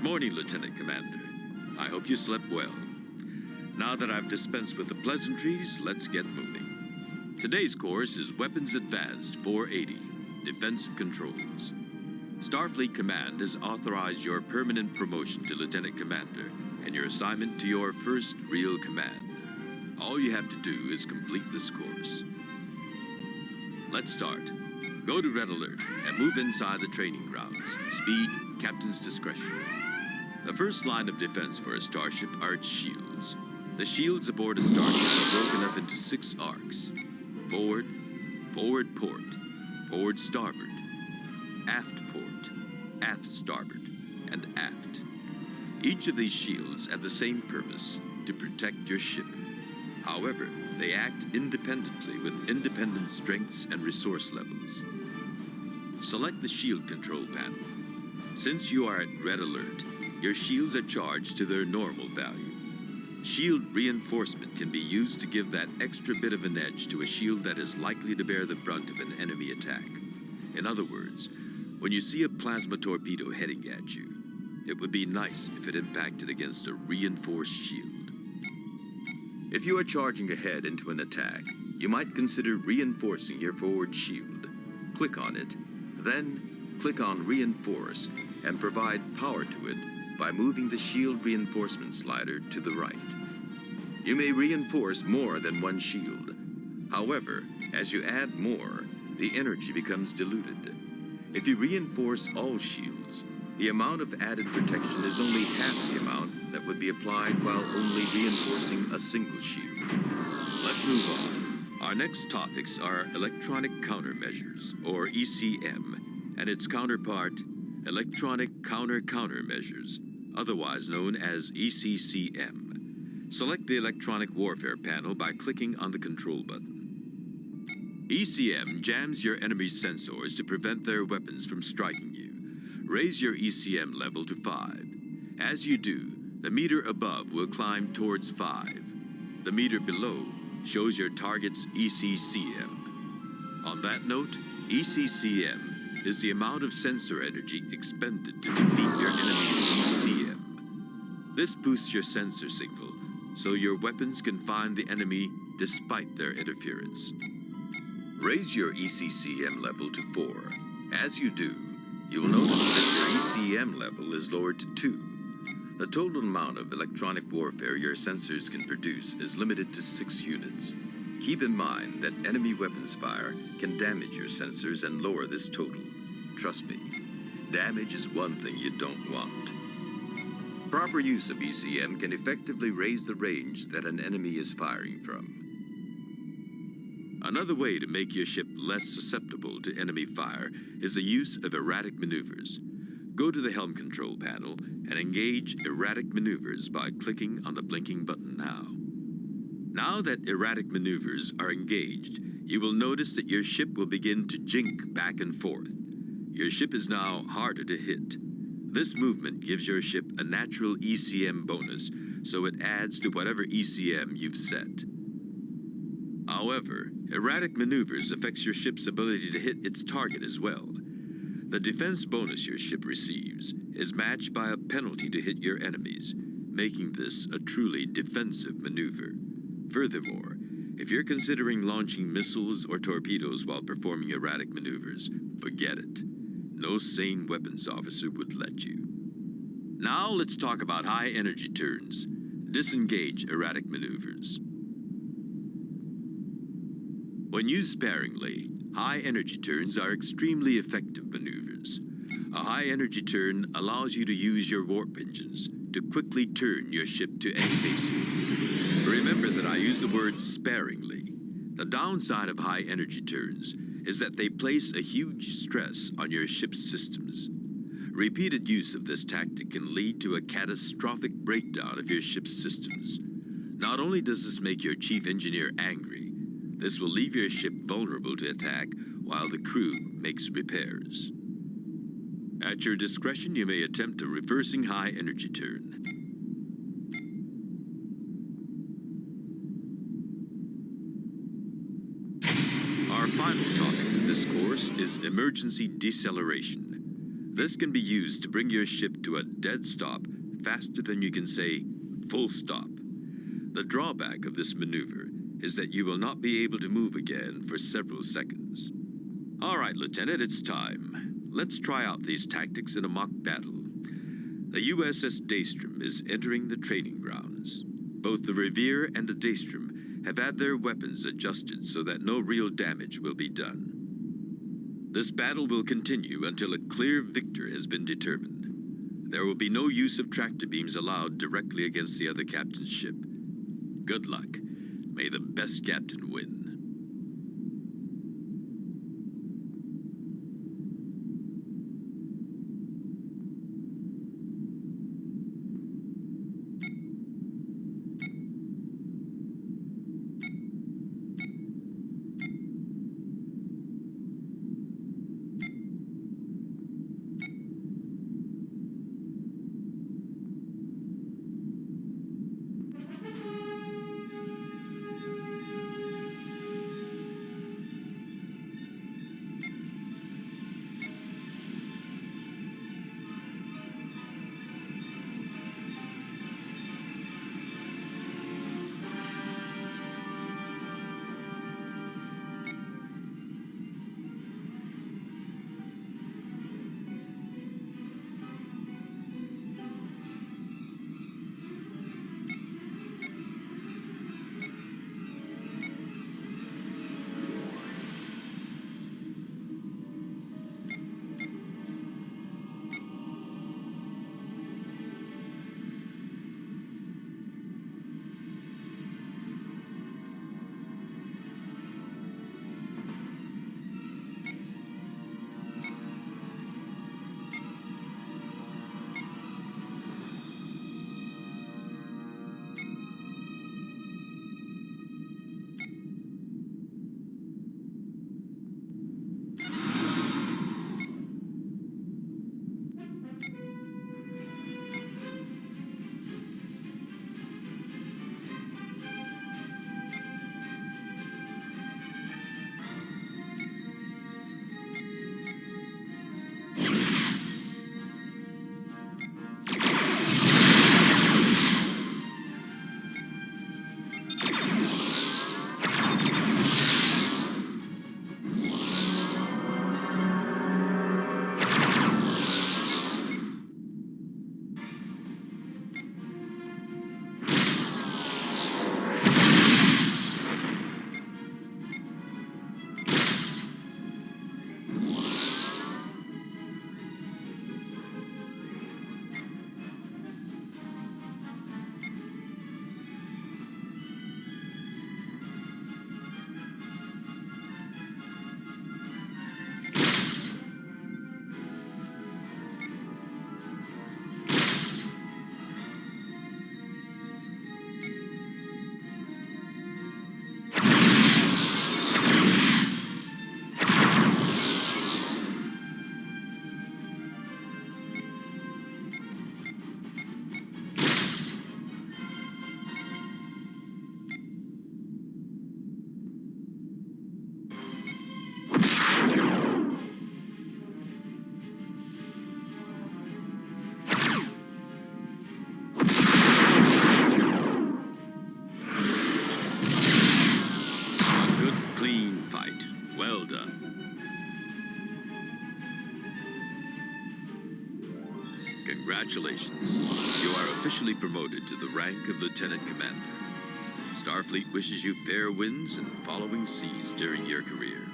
Morning, Lieutenant Commander. I hope you slept well. Now that I've dispensed with the pleasantries, let's get moving. Today's course is Weapons Advanced 480, Defensive Controls. Starfleet Command has authorized your permanent promotion to Lieutenant Commander and your assignment to your first real command. All you have to do is complete this course. Let's start. Go to Red Alert and move inside the training grounds. Speed, Captain's discretion. The first line of defense for a starship are its shields. The shields aboard a starship are broken up into 6 arcs. Forward, forward port, forward starboard, aft port, aft starboard, and aft. Each of these shields have the same purpose, to protect your ship. However, they act independently with independent strengths and resource levels. Select the shield control panel. Since you are at Red Alert, your shields are charged to their normal value. Shield reinforcement can be used to give that extra bit of an edge to a shield that is likely to bear the brunt of an enemy attack. In other words, when you see a plasma torpedo heading at you, it would be nice if it impacted against a reinforced shield. If you are charging ahead into an attack, you might consider reinforcing your forward shield. Click on it, then click on Reinforce and provide power to it by moving the shield reinforcement slider to the right. You may reinforce more than one shield. However, as you add more, the energy becomes diluted. If you reinforce all shields, the amount of added protection is only half the amount that would be applied while only reinforcing a single shield. Let's move on. Our next topics are Electronic Countermeasures, or ECM, and its counterpart, Electronic Countermeasures, otherwise known as ECCM. Select the Electronic Warfare panel by clicking on the control button. ECM jams your enemy's sensors to prevent their weapons from striking you. Raise your ECM level to 5. As you do, the meter above will climb towards 5. The meter below shows your target's ECCM. On that note, ECCM is the amount of sensor energy expended to defeat your enemy's ECM. This boosts your sensor signal, so your weapons can find the enemy despite their interference. Raise your ECCM level to 4. As you do, you will notice that your ECM level is lowered to 2. The total amount of electronic warfare your sensors can produce is limited to 6 units. Keep in mind that enemy weapons fire can damage your sensors and lower this total. Trust me, damage is one thing you don't want. Proper use of ECM can effectively raise the range that an enemy is firing from. Another way to make your ship less susceptible to enemy fire is the use of erratic maneuvers. Go to the helm control panel and engage erratic maneuvers by clicking on the blinking button now. Now that erratic maneuvers are engaged, you will notice that your ship will begin to jink back and forth. Your ship is now harder to hit. This movement gives your ship a natural ECM bonus, so it adds to whatever ECM you've set. However, erratic maneuvers affects your ship's ability to hit its target as well. The defense bonus your ship receives is matched by a penalty to hit your enemies, making this a truly defensive maneuver. Furthermore, if you're considering launching missiles or torpedoes while performing erratic maneuvers, forget it. No sane weapons officer would let you. Now let's talk about high energy turns. Disengage erratic maneuvers. When used sparingly, high energy turns are extremely effective maneuvers. A high energy turn allows you to use your warp engines to quickly turn your ship to any facing. Remember that I use the word sparingly. The downside of high energy turns is that they place a huge stress on your ship's systems. Repeated use of this tactic can lead to a catastrophic breakdown of your ship's systems. Not only does this make your chief engineer angry, this will leave your ship vulnerable to attack while the crew makes repairs. At your discretion, you may attempt a reversing high energy turn. Our final topic for this course is emergency deceleration. This can be used to bring your ship to a dead stop faster than you can say, full stop. The drawback of this maneuver is that you will not be able to move again for several seconds. All right, Lieutenant, it's time. Let's try out these tactics in a mock battle. The USS Daystrom is entering the training grounds. Both the Revere and the Daystrom have had their weapons adjusted so that no real damage will be done. This battle will continue until a clear victor has been determined. There will be no use of tractor beams allowed directly against the other captain's ship. Good luck. May the best captain win. Congratulations. You are officially promoted to the rank of Lieutenant Commander. Starfleet wishes you fair winds and following seas during your career.